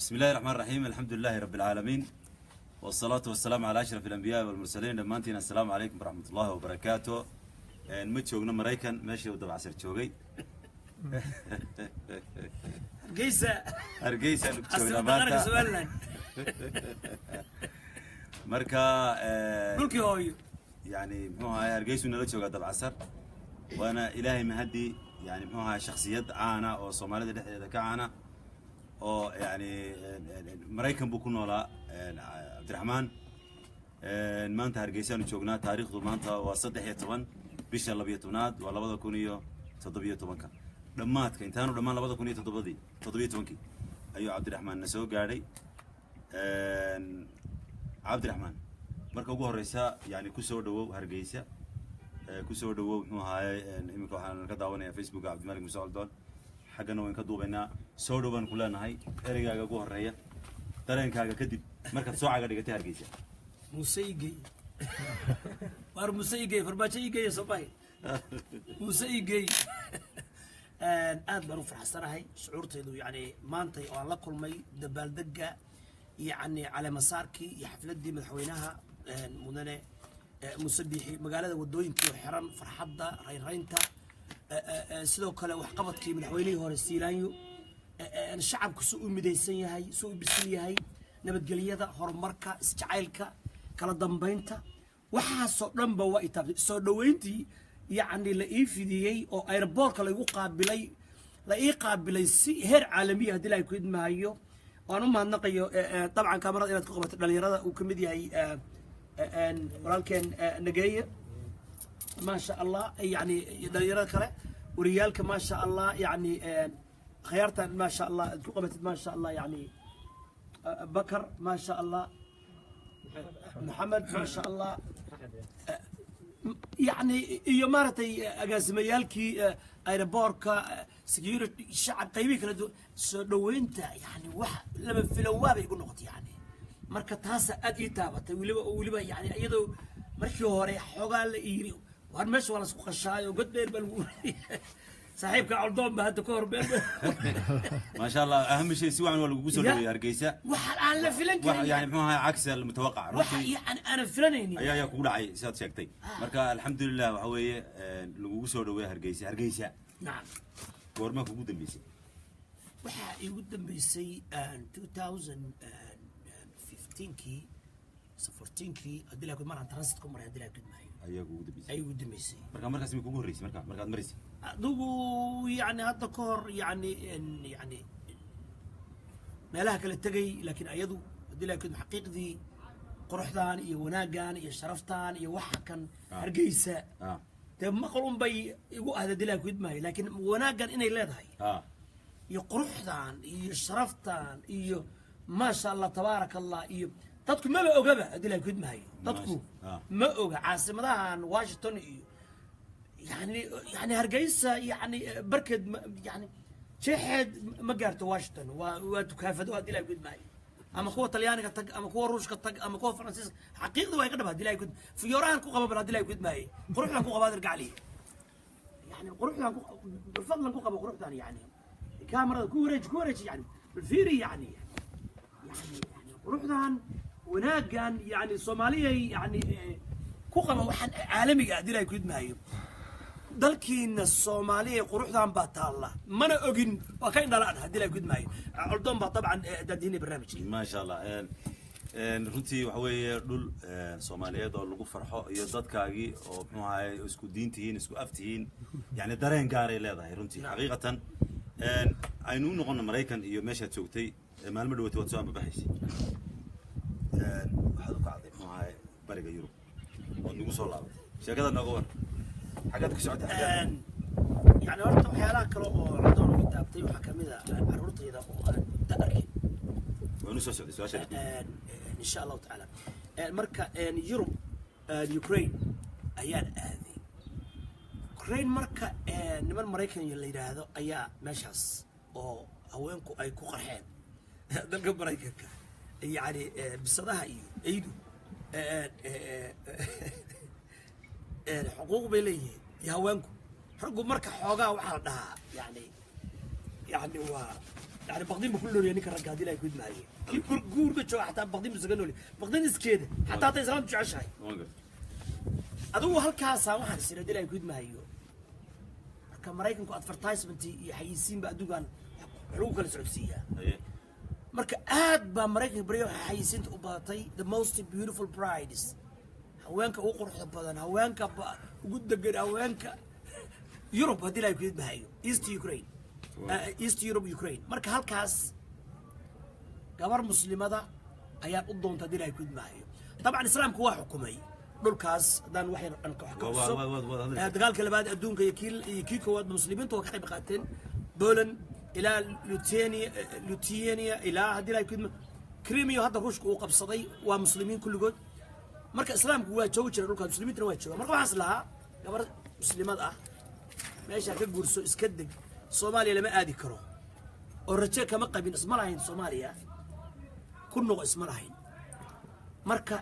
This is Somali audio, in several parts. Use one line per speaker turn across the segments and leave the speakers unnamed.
بسم الله الرحمن الرحيم الحمد لله رب العالمين والصلاة والسلام على أشرف الأنبياء والمرسلين دمانتين السلام عليكم ورحمة الله وبركاته متشوقنا مريكان ماشي ودب عسر شوقي
أرجيسة
شوقنا ماركا مركا
قولكي هوي
يعني هو هاي أرجيسة نلا شوقا دب عسر وأنا إلهي مهدي يعني هو هاي شخصيات عانا أو صومالية ده كعانا أو يعني مريكان بكون ولا عبد الرحمن maanta hargeysaanu joognaa taariikhdu maanta waa 13 bisha 12 waa 2017 dhamaadka intaanu dhamaan 2017 ayuu cabdiraxmaan na soo gaadhay cabdiraxmaan marka ugu horeysa yani ku soo dhawow hargeysa ku soo dhawow muxuu ahaay imika waxaan ka daawanayaa Facebook Cabdimalik Muuse Aldoon xagana waan ka duubaynaa soo dhawaan ku leenahay erigaaga ugu horeeya dareenkaaga kadib marka soo caga dhigatay hargeysa
موسيقي وار موسيقي فرباجيقي يا صباي موسيقي aad baan u faraxsanahay shucuurtaydu yani maantay oo aan la kulmay dabaaldega yani caleemasaarkii iyo xafladii madaxweynaha mudane musabixi magaalada wadooyinkii xiran farxadda rayraynta sidoo kale wax qabadkii madaxweynihii hore Siilaanyo shacabku soo u midaysan yahay soo u bisil yahay nabadgelyada horumarka isjacaylka kala dambeynta waxaasoo dhanba waa itaabtay soo dhaweyntii yani la ii fidiyey oo airportka lagu qaabilay la ii qaabilay si heer caalami ah dilay ku idmaayo waan u mahadnaqayo dabcan kaamarada inaad ku qabato dhalinyarada uu ka mid yahay walaalkeen nageeye ma sha Allah yani dhalinyarada kale wariyaalka ma sha Allah yani khayartan ma sha Allah ku qabatid ma sha Allah yani بكر ما شاء الله محمد ما شاء الله يعني يمارتي أجازميالكي أيربوركا سكيورتي شعب قيمي كلا سدوينتا يعني واحد لما في الواب يقول نقط يعني مركز هاسا أدي تابت ولبا يعني أيضا مركز هوري حقال إيري وهالمش ولا سوق الشاي وقد بير بالوري صاحبك عرضون بهذا كور
ما شاء الله اهم شيء سوى عن ولا قصر يا رقيسه
انا فلان
يعني ما عكس المتوقع
يعني انا فلانيني
يا ku dhacay saad sheegtay marka alxamdulillah waxa weeye lagu soo dhaweey hargeysa
نعم
goorma kugu dambeysay
waxa igu dambeysay 2015kii 14kii adila ku maran transit ku maray adila ku maay ayagu dambeysay
markaas mi kugu horeysay markaad marisay
adugu yani hadda ka hor yani meelaha kala tagay laakiin ayadu adila ku xaqiiqdii quruxdaan iyo wanaagan iyo sharaftaan iyo waxa kan hargeysa maqlun bay igu ahda adila ku maay laakiin wanaagan inay leedahay iyo quruxdaan iyo sharaftaan iyo ma sha Allah tabarakallah iyo dadku ma ogaba adila ku maay dadku ma oga caasimadahan Washington iyo يعني هرجيسة يعني بركد يعني شحد ما قارت واشنطن وتكافدوا هذه لا يقول معي أما قوة طلياني كتج أما قوة روش كتج أما قوة فرنسيس حقيقة ما يقدر هذه لا يقول في يوران كوكب هذه لا يقول معي قروح لنا كوكب هذا رجع لي يعني قروح لنا بالفضل كوكب قروح ثاني يعني كاميرا كورج يعني بالفيري يعني قروح ثان وناقان يعني صومالية يعني كوكب واحد عالمي هذه لا يقول معي dalkiina Soomaaliya quruxdan baa taala mana ogin waa ka indhalaan hadii la gudmaayo Aldoon baa dabcan dadini barnaamijkii
ma sha Allah runtii waxa weeye dhul Soomaaliyeed oo lagu farxo iyo dadkaagii oo muxuu ahaay isku diintihiin isku aftihiin yani dareen gaar ay leedahay runtii xaqiiqatan aynu noqon Mareykan iyo meesha joogtay maalmo dhawaad waad soo ambaxaysay waxaad ku qaaday muxuu ahaay bariga Yurub oo nagu soo laabtay sheekada nagu war حاجات كسعود
يعني horta waxyaalaha kale oo Aldoon ku taabtay waxa kamid ah carruurtayda oo aan taarikh
wanu soo socday su'aasha
insha Allah ta'ala marka Europe Ukraine ayaan aaday Ukraine marka niman Mareykan la yiraahdo ayaa meeshaas oo haweenku ay ku qarxeen dalka Mareykanka yani bisadaha iyo aydu حقوق بليه يا هوانكم حقوق مركح حقوقها وحال دها يعني هو يعني بقدين بكل لوري نيك الرجال دي لا يكون معي كور بتشو حتى بقدين بسجنولي بقدين اسكيد حتى هذا سلام تشعش هاي أدو هالكاسة واحد سنة دي لا يكون معي كمرايكن كو ادفرتايزمنت يحيسين بأدوغان حقوق السعودية marka aad ba Mareykanka bariyo xayisiinta u baatay the most beautiful brides haweenka ugu quruxda badan haweenka ugu degan haweenka Europe hadii la yidhaahdo bahayo East Europe Ukraine marka halkaas gabar muslimada ayaa u doonta hadii la yidhaahdo bahayo طبعا islaamku waa xukumay dhulkaas dan waxay aan ka xukumo dagaalka labaad adduunka iyo kii koowaad muslimiintu waa ka qayb qaateen Poland إلى لوتينيا إلى هذه لا يكون كريميا هذا روش وقب صدي ومسلمين كل جود مركز إسلام هو جوجر روك المسلمين تروي شو مركز حصلها قبل مسلمات ماشي هكذا جورسو إسكدق صوماليا لما أدي كرو والرجال كما قبل اسم راهين صوماليا كله اسم راهين مركز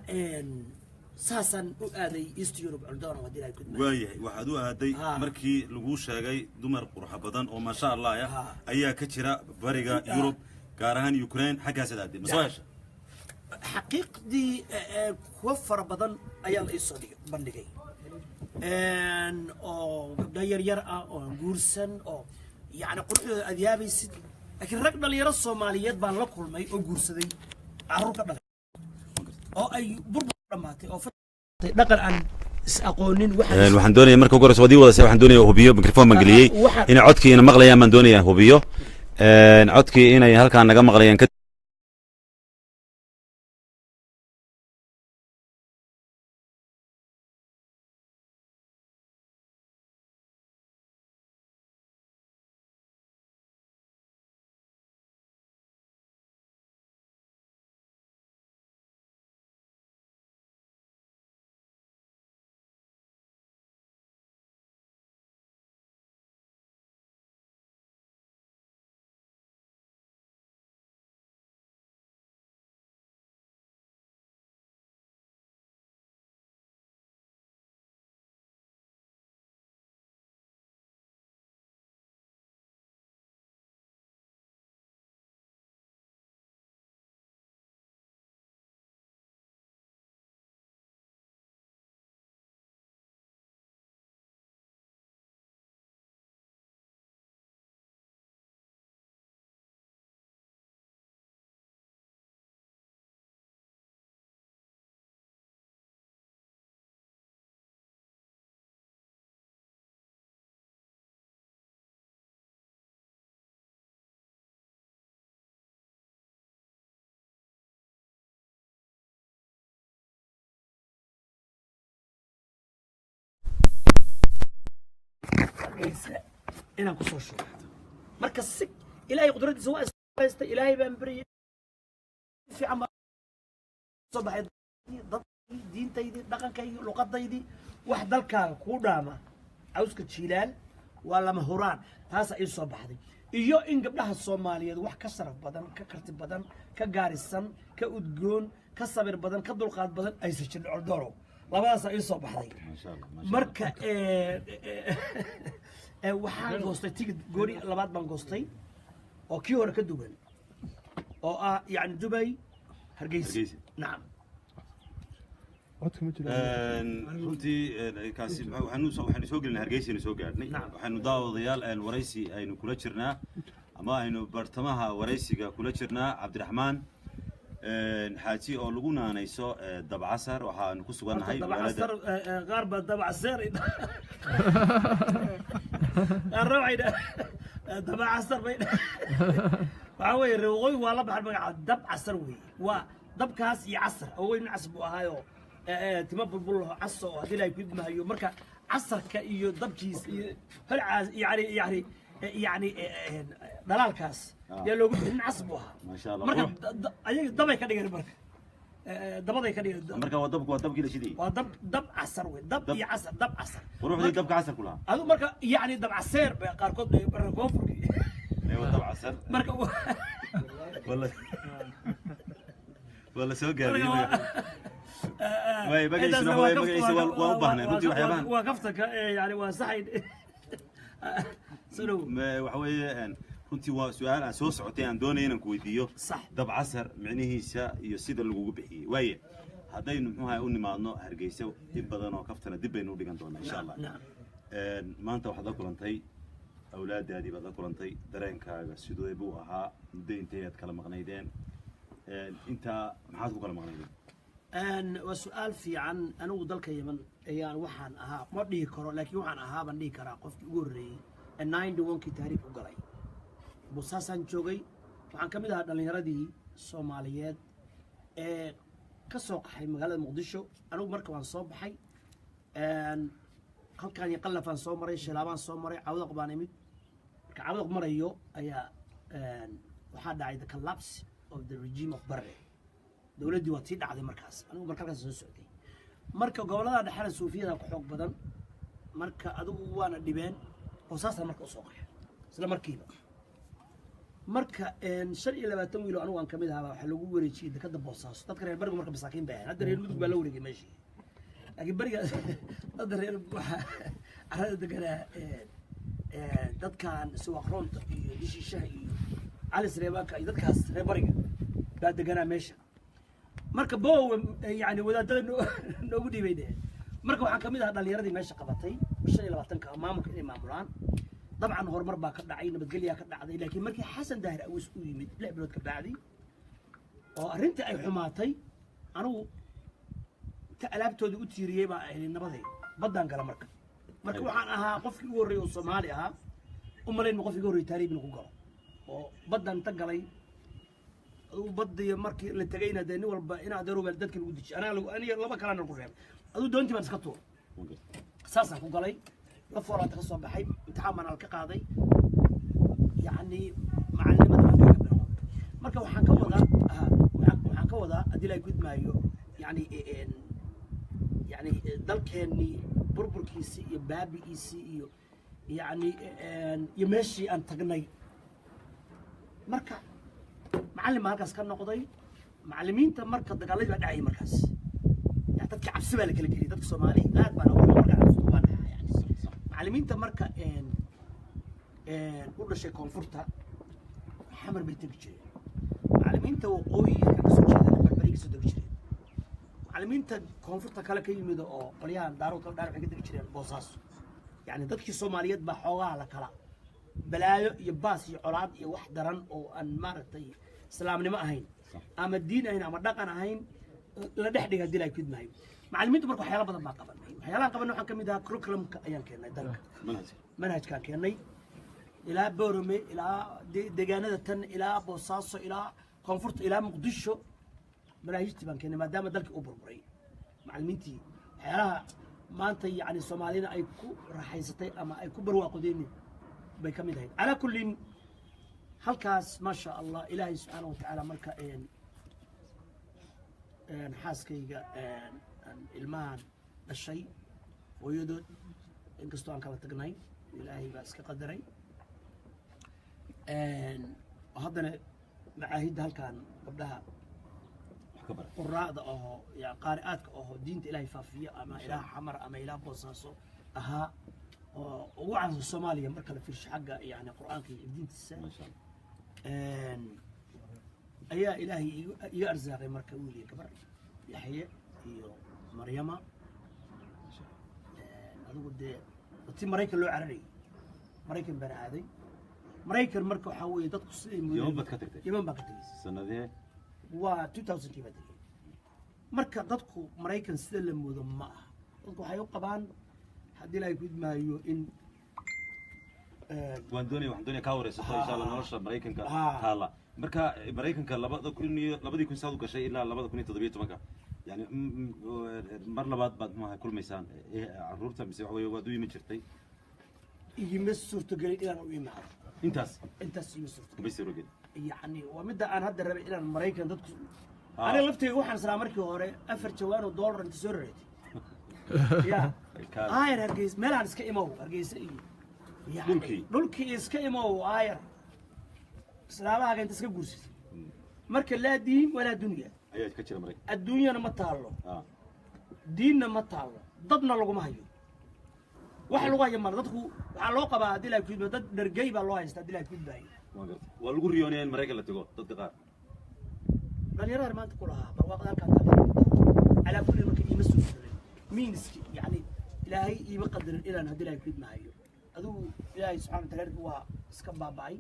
ساسا آدي إيست يوروب عندنا ودي لا يكون
وايه waxaad u aaday markii lagu sheegay dumar qurux badan oo ma sha Allah ayaa ka jira bariga Europe gaar ahaan Ukraine xaggaas aaday mas'aasha
xaqiiqdii wafar badan ayaa la isoo bandhigay oo gabdho yar ah oo guursan oo yaani quruxdooda adiyaabaysid laakiin rag dhalinyaro Soomaaliyeed baan la kulmay oo guursaday carruur ka dhalay oo ay burbur dhamaatay oo dhaqan aan aqoonin
waxaan doonayaa marka ugu horeysa wadii wada waxaan doonayaa hubiyo mikrofon magaliyay in codkiina maqlayaan man doonayaa hubiyo codkii inay halkaan naga maqlayaan
إنا كسر شو مركز سك إلهي قدرتي سواء است إلهي بأمبري في عم صباح ضد دين تيدي دقن كي لقط تيدي واحد الكان كوداما عاوزك تشيلال ولا مهوران هذا إيه صباح دي إيو إن قبلها الصومالية واحد كسر بدن ككرت بدن كجارسن كأدجون كصبر بدن كدلقات بدن أي شيء العردورو لباس إيه صباح دي مركز waxaan goostay tigid goori labaad baan goostay oo kii hore ka duwan oo ah yaani Dubai Hargeysa naam runtii kaasi waxaanu soo gelinay Hargeysa soo gaarnay waxaanu daawadayaal waraysi aynu kula jirnaa ama aynu bartamaha waraysiga kula jirnaa Cabdiraxmaan حاجي أو لقونا نيسو دب عصر وحن كسوان هاي دب عصر غرب دب عصر الروعي دب عصر بين وعوي الروعي والله بحب دب عصر وي ودب كاس يعصر أو ينعصب هايو تمبل بقول عصر هذي لا يكون ما هيو مركا عصر كيو دب كيس هل يعني دلال كاس يلو نعصبوها
ما شاء الله
مركب أي دبي كده غير مركب دبضي كده
مركب ودب كده شدي
دب عصر وين دب يعصر دب عصر
وروح دي دب عصر كلها
هذا مركب يعني دب عصير بقاركود بركوفر
ايوه دب عصر
مركب
ولا سوق يعني واي بقى يسوى وبهنا رجع وحيبان
وقفتك يعني وسعيد سلو
وحوي runtii waa su'aal aan soo socotay aan doonay inaan ku weydiiyo
صح
dab casar micnihiisa iyo sida lagugu bixiyey waaye haddaynu muxuu ahay u nimaadno hargeysa in badan oo kaftana dib baynu u dhigan doonaa insha allah
نعم
maanta waxaad la kulantay awlaadaadii baad la kulantay dareenkaaga sidoo buu ahaa muddo intay aad kala maqnaydeen intaa maxaad ku kala maqnaydeen
وسؤال في عن أنا وضلك يمن يعني وحن أها ما دي كرا لكن وحن أها بندي كرا قف يقولي الناين دوون كي تاريخ وقلي بوساسان جوجي وحن كم ده اللي يردي الصوماليات كسوق حي مقالة مقدشو أنا ومركب عن صوب حي هل كان يقلف عن صومري شلابان صومري عوض قبانيمي كعوض مريو أيا وحد عيد collapse of the regime of بري dawladdii waa tii dhacday markaas anigu markaas soo socday marka gobolada dhaxal Suufiyada ku xoog badan marka adigu waana dhibeen hoosaasta marka u soo qaxay isla markiiba marka 25 wiil oo anigu aan kamid ahaa waxa lagu wareejiyay dekada Boosaaso dadka reer Bariga marka masaakiin baa hadda reer Mudug baa la wareegay meeshii laakiin Bariga dadka reer waxa arada degana dadkan suuq roonta iyo dishiishaha iyo cali Sreebaanka iyo dadkaas reer Bariga baa degana meesha marka boo yani wadaadada noogu dhiibaynay marka waxaan kamid ahaa dhalinyaradii meesha qabatay 25ka maamulka inay maamulaan dabcan horumar baa ka dhacay nabadgelyo ka dhacday laakiin markii xasan daahir aweys u yimid 6 bilood ka bacdi oo arintii ay xumaatay anigu ta alaabtoodii u tiiriyay baa ay nabaday badan gala marka waxaan ahaa qofkii ugu horeeyay oo Soomaali ahaa u malayn qofkii ugu horeeyay taariikh inuu ku galo oo badan ta galay وبدي مركي اللي تجينا ده نول بنا دروب الدك الوديش أنا لما كلام نقول رأي أدو دونتي ما نسكتوا أساسا كقولي لفورة تخصص بحي امتحان على القاضي يعني معلم ما مركب وحنكوضا أدي لا يقول ما يو يعني ذلك إني بربر كيسي بابي كيسي يعني يمشي أن تغني مركب معلم هالكاس كان نقضي معلمين تمركز دقالي بعد عي مركز يعني تدك عبسبة لك اللي تدك صومالي قاعد بنا مركز يعني معلمين تمركز كل شيء كونفورتا حمر بيتبجري معلمين تو قوي كسر شيء بربري كسر تبجري معلمين تا كونفورتا كلا كي يمدو أو قليان دارو كلا دارو حاجة تبجري بوصاص يعني تدك الصوماليات بحوها على كلا بلايو يباس يعرض يوحدرن أو أن مرتي سلام ما أهين أما الدين أهين أما الدقن أهين لا دحدي هدي لا يكيد معي معلمين تبركوا حياة بدل ما قبل حياة قبل نوع كم ده كركلم أيام كنا دلك منهج كان كنا إلى بورمي إلى دجانة تن إلى بوصاص إلى كونفورت إلى مقدشو منهج تبان كنا ما دام دلك أوبر بري معلمين تي حياة ما أنت يعني الصوماليين أيكو راح يستي أما أيكو بروا قديني بكم ده على كل هالكاس ما شاء الله إلهي سبحانه وتعالى مركا إن حاسكي المال الشيء ويدود إن قصتوا كلا تقنعي إلهي بس كقدري وهذا معاهد هالكان قبلها قراء أو يا قارئات أو دين إلهي فافية أما إله حمر أما إله بوصاصو أها وعن الصومالية مركز في حاجة يعني قرآن في دين السنة ما شاء الله أيا إلهي يا أرزاقي مركز ولي كبر يحيى مريم أقول ده وتي مريكن لو عرري مريكن بنا هذه مريكن مركو حوي تدقص
يوم بكتك
يوم بكتك
السنة دي
و 2000 كيف تدري مركز تدقو مريكن سلم وضمه تدقو حيوقع بان haddii la yidhi maayo in
waan doonaya ka wareyso insha Allah nolosha Mareykanka taala marka Mareykanka 2000 saad u gashay ilaa 2017 yani mar labaad baad ma kulmaysaan caruurta mise wax weeye waad u yimi jirtay
igima suurtagelin inaan u imaado
intaas
igima suurtagelin
bas roogid
yani waa midda aan hadda rabay inaan Mareykan dadku aniga laftayga waxaan isla markii hore 4 jawaan oo dollar inta soo rareeyay يا آير هرجيس ملان إسك إمو هرجيس إيه يعني دولكي إسك إمو آير سلامة هاي أنت إسك جورس مركز لا دين ولا دنيا
أيه كتير مريك
الدنيا نما تعلو دين نما تعلو ضدنا لقوا ما هيو واحد لقوا يمر ضدكوا علاقة بعد لا يكيد ضد درجي بالله يستدل يكيد باي
والقول ريوني المرايك اللي تقول تدقار
قال يرى ما تقول ها برواق ذاك على كل مكان يمسوا مينس يعني إلهي يقدر إلى أن هدي لا يفيد معي هذو إلهي سبحانه وتعالى هو سكب باي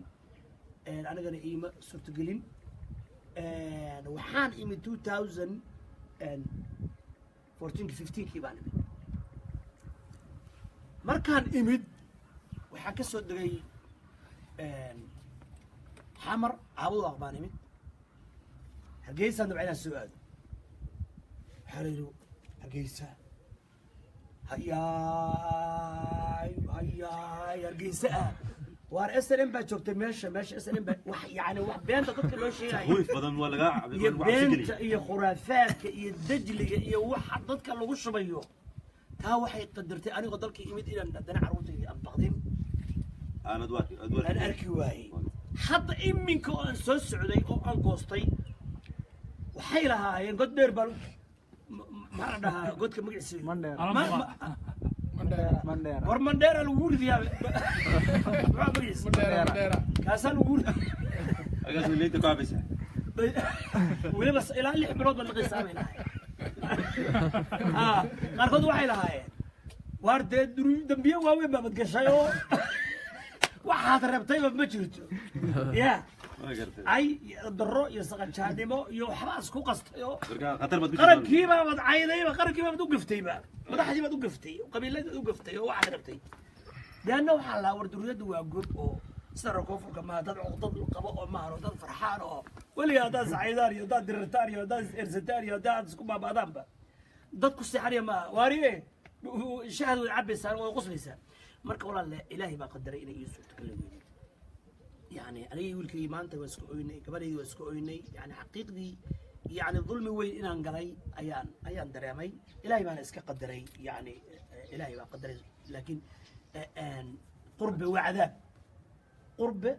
أنا قال إيمة صرت قلين وحان إيمة 2014 15 كيبان مركان إيمة وحكى صوت دقي حمر عبود أقبان إيمة هرجيسا نبعنا السؤال حلو هرجيسا هياي هرجيسا وار SNM بتشوفت ماشي SNM يعني بنت تدخل له شيء
ويف بدل ولا قاع
بنت هي خرافات هي دجلي هي واحد dadka lagu shubayo taa waxay qadartay aniga dalka imid inaan dana carruurtayda aan baqdin aan arki waayay hadda iminka oo aan soo socday oo aan goostay waxay lahaayeen god dheer baan ma dhahaa godka magaciisa mandheera war mandheera lagu ridiyaa mandheera kaasaan lagu
agaas leeyta kaabisa
weliba ilaa 6 bilood baan la qiisaamaynaa qaarkood waxay lahaayeen waar dee dambiye waaweyn baad gashay oo waxaad rabtayba ma jirto ya ay daro iyo saqajaadnimo iyo waxba isku qastayo qarankiiba baad caydayba qarankiiba baad u gaftayba madaxdii baad u gaftay qabiiladii baad u gaftay oo waxaad rabtay deena waxaa la war duriyadu waa goob oo sida koonfurka ma dad codad qabo oo ma haro dad farxaan oo waliga dad saciidaan iyo dad dirtaan iyo dad ersataan iyo dad isku baabadaanba dadku sixariya ma waariye shahad way cabaysan oo qoslaysan marka walaal ilaahi baa qadaray inay ii suurto kala weeyeen يعني أنا يقول كي ما أنت واسكويني كبري واسكويني يعني حقيقي يعني ظلمي وين إن أنقري أيان درامي إلهي ما نسك قدري يعني إلهي ما قدري لكن قرب وعذاب قرب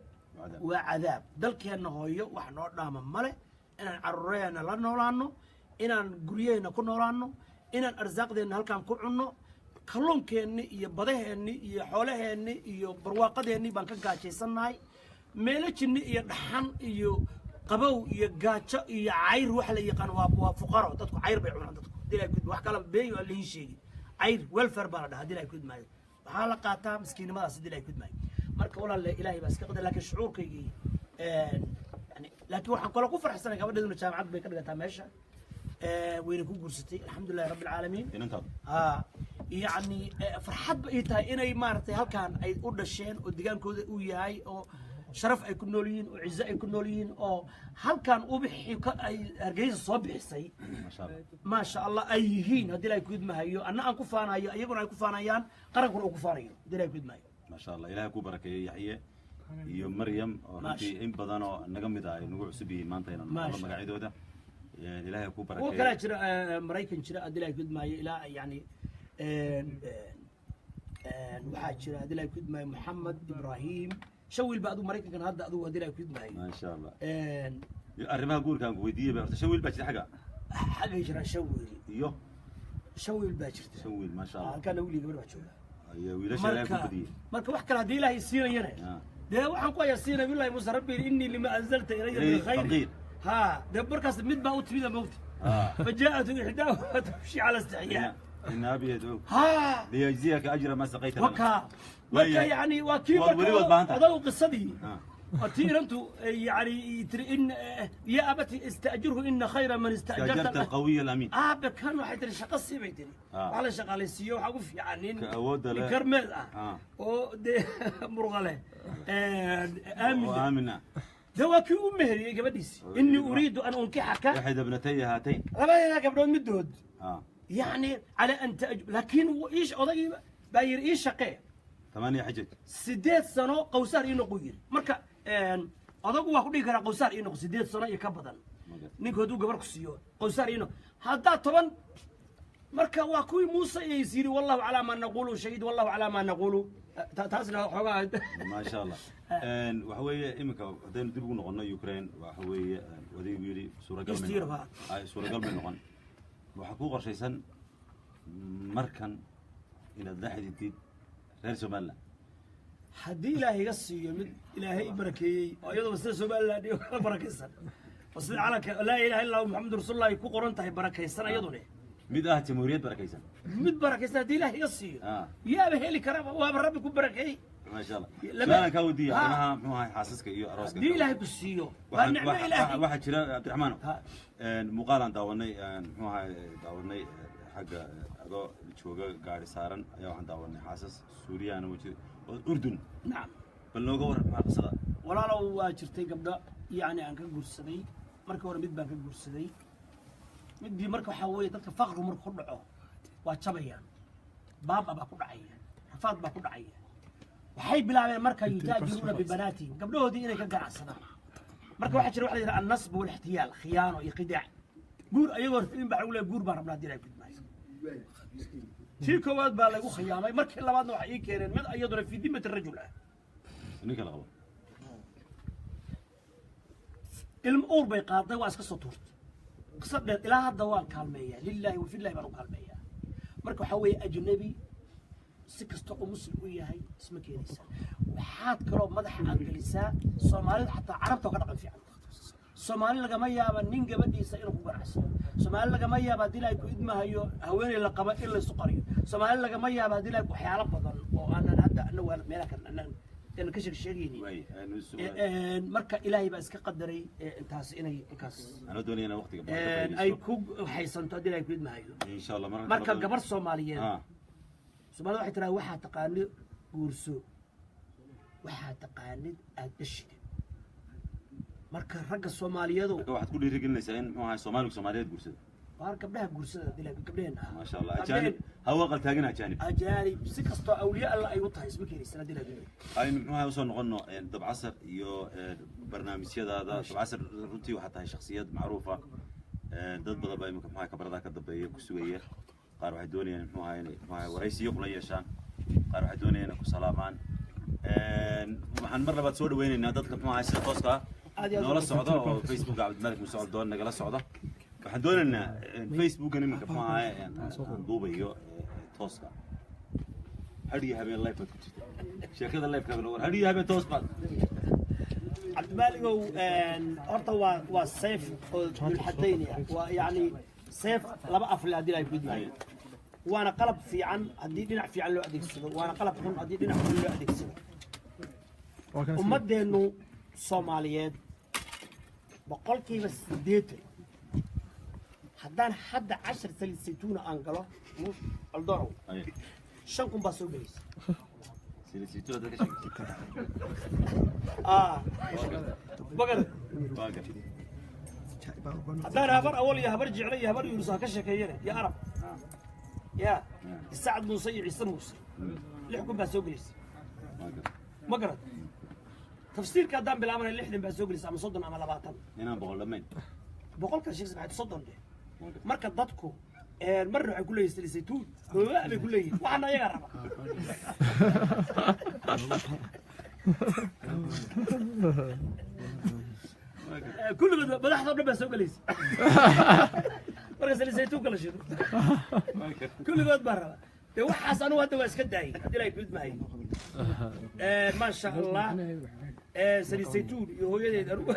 وعذاب دلك أنه هو وحنا نام ملء إن عرينا لنا لانه إن قرينا كنا لانه إن أرزاق ذي هالكام كعنه كلهم كأني يبضهني يحولهني يبرواقدهني بانك قاعد صناي meelajinni iyo dhaxan iyo qabow iyo gaajo iyo cayr wax la yaqaan waa fuqaro dadku cayr bay cunaan dadku dilay gud wax kala beeyo la sheegi cayr welfare baa dhaha dilay gud maayo waxa la qaataa miskiinimadaas dilay gud maayo marka walaal ilaahay baa iska qadar laakiin shucuurkaygi yani laakiin waxaan kala ku farxsanahay gabadheeduna jaamacad bay ka dhigataa meesha wayna ku guursatay alxamdulillaah rabbil caalamiin yani farxad bay tahay inay maartay halkaan ay u dhasheen oo digaankooda uu yahay oo sharaf ay ku noolyihiin oo ciise ay ku noolyihiin oo halkaan u bixi ka ay hargeysa soo bixisay ma sha Allah ay yihiin hadii ay ku idmahayo anna aan ku faanayo ayaguna ay ku faanayaan qarankuna uu ku faanayo hadii ay ku idmahayo
ma sha Allah ilaahay ku barakeeyo Yaxye iyo Maryam oo runtii in badan oo naga mid ah nagu cusub yihiin maanta inaan magacidooda ilaahay ku barakeeyo
oo kala jira Mareykan jira hadii ay ku idmahayo ilaa yani waxaa jira hadii ay ku idmahayo Maxamed Ibrahim شويل بعضو مريكا كان هذا أدو هدي لا يكيد معي
ما شاء الله أرمها أقول كان قويدية بس شويل باكر حاجة
يجرى شويل
يو
شويل باكر
شويل ما شاء الله
كان أولي قبل بحشوله
أيوة ويلاش لا يكودي
مركا وحكى هدي لا يصير ينه ده وحن قوي يصير بالله موسى ربي إني لما أنزلت إلي من خير ها ده بركز مد موت بيدا موت فجاءت إحداها تمشي على استحياء
إن أبي يدعوك
ها
ليجزيك أجر ما سقيت
وكا يعني وكيف هذا قصدي أتير أنتم يعني إن يا أبتي استأجره إن خير من استأجرت
القوي الأمين
كانوا حيتري شقصي بيتني على شغال السيو حقف يعني
كأود لا
كرمل أو ده مرغلة
آمنة
ده كيو مهري قبديس إني أريد أن أنكحك
إحدى ابنتي هاتين
ربنا قبل مدود يعني على أن لكن إيش أضيق باير إيش شقيه
8 حجج
8 سنة قوسار إنه قوير مركا أضاقوا واحد يقرأ قوسار إنه 8 سنة يكبدن نيجو دو قبرك سيو قوسار إنه هذا طبعا مركا واكوي موسى يصير والله على ما نقوله شهيد والله على ما نقوله تاسنا حوجا
ما شاء الله وحوي إمك هذين تبغون نقولنا يوكرين وحوي وذي بيري سورة قلب سورة قلب نقول وحقوق شيء مركن إلى الدحيح الجديد غير سومالا
haddii ilaahay iga siiyo mid ilaahay i barakeeyey oo iyadoo sida Soomaaliland iyo kala barakaysan oo sida calanka laa ilaaha illa Allah Muhammad rasuulullaahi ku qoran tahay barakaysan iyaduna
mid jamhuuriyad barakaysan
mid barakaysan haddii ilaahay iga siiyo yaaba heli karaba waaba rabbi ku barakeeyey
ما شاء الله سؤالك ودي أنا مو حاسسك إياه أروسك
دي له بسيو والنعمة إلهي
واحد شراء عبد الرحمن مقالة داوني مو داوني حق هذا شوقة قاعد صارن يا واحد داوني حاسس سوريا أنا وجه الأردن
نعم
باللغة ما قصده
ولا لو شرتي قبل يعني أنك جورسدي مركب ورا ميد بانك جورسدي مدي مركب حوي تلك فقر مركب كله واتشبيان بابا بكون عيان رفاض بكون عيان waxay bilaabeen marka yutaajiruna bibanaati gabdhahoodii inay ka ganacsadaan marka waxa jira waxa la yiraahdaa an-nasb wal ihtiyaal khiyaano iyo qidaac guur ayagoo in baa lagu leeyahay guur baa rabnaa diray fidmaayo tii koowaad baa lagu khiyaamay markii labaadna waxa ay keeneen mid ayaduna fi dimati rajul ah
ninka la qabo
ilm uur bay qaaday waa iska soo tuurtay qisadeed ilaa hadda waan kaalmeeyaa lillahi wa fillahi baan u kaalmeeyaa marka waxa weeye ajnabi si kasta oo muslim u yahay isma keenaysa waxaad kaloo madaxa aad gelisaa Soomaalida xataa carabta ka dhaqan fiican Soomaali laga ma yaaba nin gabadhiisa inuu ku ganacsado Soomaali laga ma yaaba dilay ku idmahayo haweeney la qaba in la isku qariyo Soomaali laga ma yaaba dilay ku waxyaalo badan oo aanan hadda anagu meelaha kan in ka sheegayni marka ilaahay baa iska qadaray intaas inay kaas
أنا دوني أنا وقتي
ay ku haysanto dilay ku idmahayo
إن شاء الله
marka gabar Soomaaliyeed Soomaalida waxay tiraa waxa taqaanid guurso waxa taqaanid aad dhashid marka ragga Soomaaliyeed
waxaad ku dhiirigelinaysaa in maxaa Soomaaliyeed guursada
waar gabdhaha guursada dilay gabdheena
ما شاء الله أجانب هو قال تاجنا
أجانب si kasto awliya Allah ay u tahay isma keenaysan dilay
أي maxaa u soo noqono dab casar iyo barnaamijyada dab casar runtii waxa tahay shakhsiyad macruufa dad badan baa imika maxaa kabarada ka dambeeya ku sugaya qaar waxay doonayaan maxaa waraysiyo kula yeeshaan qaar waxay doonayaan ku salaamaan waxaan mar labaad soo dhaweynaynaa dadka maxaa sida tooska noola socda oo Facebook Cabdimalik Musaad doon nagala socda waxaan doonaynaa Facebook nimka maxaa duubayo tooska هذه هبه الله يفتح شيخنا الله يفتح هذه هبه توصل
عبد المالك horta waa sayf الحدين يعني sayf laba af la dilay gudmay waana qalab fiican hadii dhinac fiican loo adeegsado waana qalab xun hadii dhinac xun loo adeegsado ummadeenu Soomaaliyeed boqolkiiba 80 haddaan hadda 10 saliid saytuuna aan galo aldoro شنكم باسو بيس
سيليسيتو هذا كشيء
بقر هذا هبر أول يا هبر جعلي يا هبر يونس كشكيره يا عرب يا السعد موسى عيسى موسى لحكم باسو بيس بقر تفسير كدام بالأمر اللي إحنا باسو بيس عم صدنا عمل باطل
هنا بقول لمين
بقول كل شيء بعد صدنا ده مركز ضدكم المرة يقول لي سيليسيتون لا بيقول لي وأنا يقرب كل ما بلحظة بنبى أسوق ليس مرة سيليسيتون كل شيء كل ما برا وحاس أنا وهذا واسكت داي هذي لا يقول معي ما شاء الله سيليسيتون هو يدرو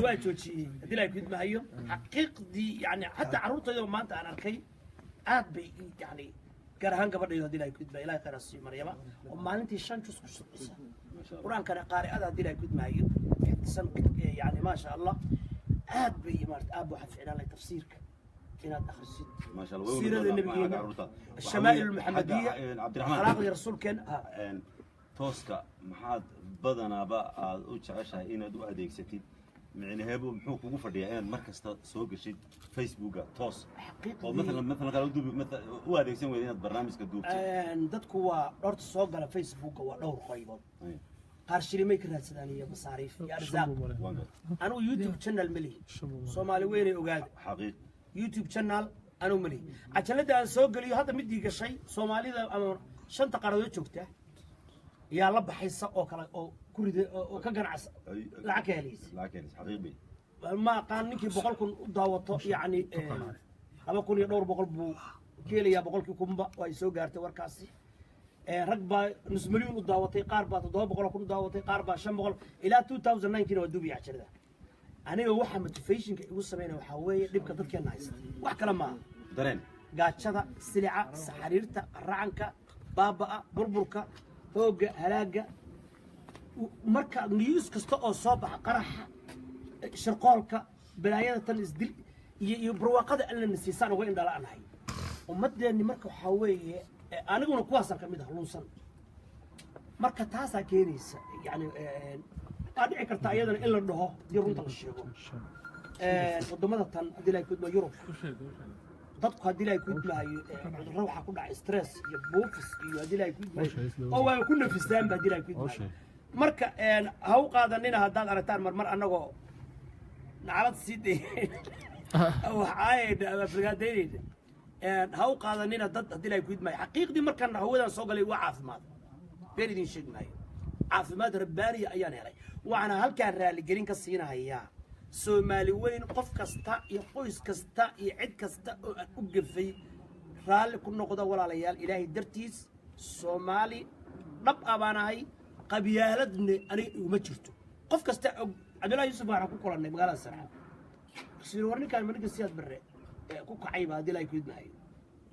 واجو شيء هذي لا يقول معي حقيقة يعني حتى عروضة يوم ما أنت أنا كي أبي يعني كرهان قبل هذي لا يقول معي لا كرسي مريم وما أنت شان شو سكسة قرآن كان قارئ هذا هذي لا يقول معي يعني ما شاء الله أبي مرت أبو حفظنا الله تفسيرك كنا أخرسيت
ما شاء الله
سيرة النبي الشمائل المحمدية
عبد الرحمن
أخلاق الرسول كان
توسكا محاد بدنا بقى وجعشها إن دو أديك ستين يعني هبو محوك وفردي يعني مركز سوق شيء فيسبوك توس
حقيقة
أو مثلا قالوا دوب مثلا هو أديك سوي هنا برنامج كدوب
dadku waa dhorta soo gala Facebook waa dhowr qaybood qaar shirmay ka raadsadaniyo masaariif iyo arzaaq anu YouTube channel mali Soomaali weynay ogaad
حقيقي
YouTube channel anu mali ajalada aan soo galiyo hadda mid gashay Soomaalida ama shanta qaradood joogta yaa la baxaysa oo kala oo ku riday oo ka ganacsa lacag helaysa
حقيقي
ما قال ninkii 100 kun u daawato yani ama kun iyo dhowr boqol buu keelaya boqolkii kunba way soo gaartay warkaasi رقبة نص مليون وداوتي قاربة تضرب بقول كل داوتي قاربة شن بقول إلى 2009 كنا ودوبي عشرة ده أنا واحد متفيشن كيوصل بينه وحوي نبقى ضد كنا نايس واحد كلام ما
dareen
قاعد شذا سلعة سحريرتا الرعنكة بابا بربركة هوجة هلاجة مركا نيوز كستو صباح قرح شرقالك بلايا تنزل يبرواقد أن النسيسان وين دلا أنا هاي ومدة إني مركا حوي أنا أقول كواسر كمية هلونسن مركا تاسع كيريس يعني أنا عكرت أيضا إلا النها يرون تغشيه قدمنا تن أدي لا يكون ما يروح dadku hadii ay ku idmaayo cudurro waxa ku dhacay stress iyo buufis iyo hadii ay ku idmaayo oo way ku nafistaan ba hadii ay ku idmaayo marka ha u qaadanina haddaad aragtaan marmar annagoo nacalad sidii waxay afrikadeynayda ha u qaadanina dad hadii ay ku idmaayo xaqiiqdii markan hawadan soo galay waa caafimaad been idin sheegnayo caafimaad rabbaani ayaan helay waxana halkaan raali gelin ka siinahayaa Soomaali weyn qof kasta iyo qoys kasta iyo cid kasta oo aan u gafay raali ku noqdo walaalayaal ilaahay dartiis Soomaali dhab abaanahay qabyaaladna aniga uma jirto qof kasta Cabdullaahi Yuusuf waxa ku qoranay magaalada Sanaa sir warninkan maniga siyaad barre ku kacay ba hadii la ku idmahay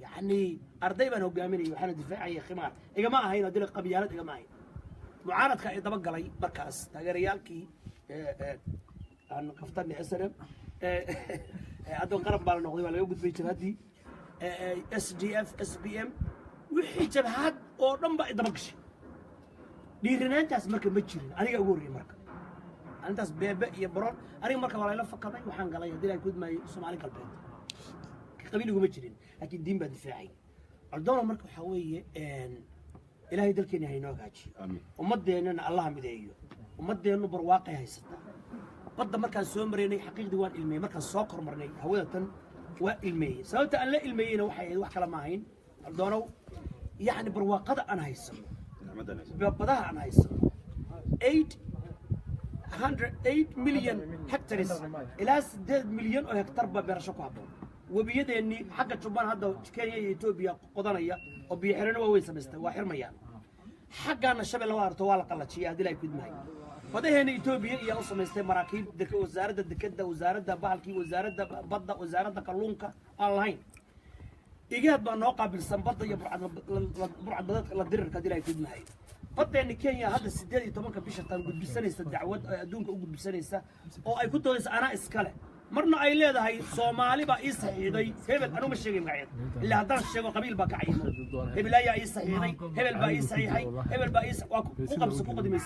yani arday baan hogaaminay waxaan difaacay khimaar igama ahayn hadii la qabyaalad igama ahayn mucaaradka ay daba galay markaas taageerayaalkii أنا كفتني حسنا عندهم قرب بالنقطة ولا يوجد في جهاتي SDF SPM وحي جبهات أو نمبر إذا بقش ديرنا أنت اسمك متشرين أنا أقول لي مركب أنت بيبي يبرون أنا مركب ولا يلف كذا وحنا قال يدير يكون ما يسمع عليك البيت قبيل يقوم متشرين لكن دين بدفاعي الدولة مركب حوية إلهي دلكين هاي نوعاتي ومدة إن الله مدعيه ومدة إنه برواقي هاي ستة بدأ مركز سومريني حقيقة دوان المية مركز ساقر مرني هودة والمية سويت أن لا المية وحيد وح كلام معين الدورو يعني برواقة أنا هيسم بدأها أنا هيسم 8 مليون هكتاريس إلى 6 مليون أو هكتار برشقوا عبون وبيد إني حاجة شبان هذا كان يتوبيا قضانية وبيحرنا ويسمسته وحرميان حاجة أنا شبه لوار طوال قلت شيء هذه لا يكون معي وده هنا إثيوبيا يا أصلا مستوى مراكب وزارة الدكتة وزارة بالكي وزارة بضة وزارة كلونكا أونلاين إجاد بنوقع بالسنبضة يبرع بدات للدر كدير يكون معي بضة إن كينيا هذا السداد طبعا كبيشة تنقل بسنة الدعوات دون كوجود بسنة أو أي كنت أنا إسكالة مرنا أي ليه هاي صومالي بقى يصحيدي هبل أنا مش شيء معين اللي هذا الشيء قبيل بقى عينه هبل لا يصحيدي هبل بقى يصحيحي هبل بقى وقم سقوط دميس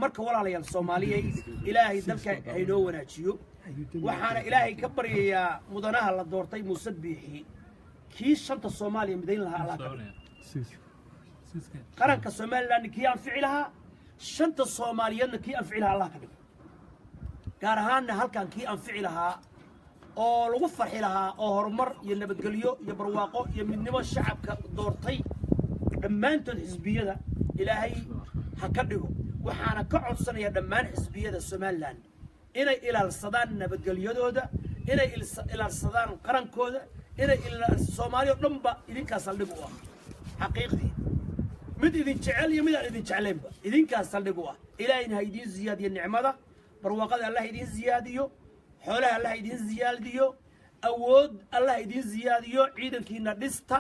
marka walaalayaal Soomaaliyeed Ilaahay dalka aynoo wanaajiyo waxaana Ilaahay ka baryayaa mudanaha la doortay Muuse Biixi kii shanta Soomaaliya midayn lahaa Allah qaranka Soomaaliland kii aan ficilaha shanta Soomaaliyeedna kii aan ficilaha Allah ka dhigo gaar ahaan halkan kii aan ficilaha oo lagu farxi lahaa oo horumar iyo nabadgelyo iyo barwaaqo iyo midnimo shacabka doortay dhammaantood xisbiyada Ilaahay ha ka dhigo waxaana ka codsanaya dhammaan xisbiyada Soomaaliland inay ilaalsadaan nabadgelyadooda inay ilaalsadaan qarankooda inay Soomaaliya dhanba idinkaas saldhig u ah xaqiiqdii mid idin jecel iyo mid aan idin jeclaynba idinkaas saldhig u ah Ilaahayna ha idin ziyaadiyo nicmada barwaaqada Allah idin ziyaadiyo xoolaha Allah idin ziyaadiyo awood Allah idin ziyaadiyo ciidankiina dhista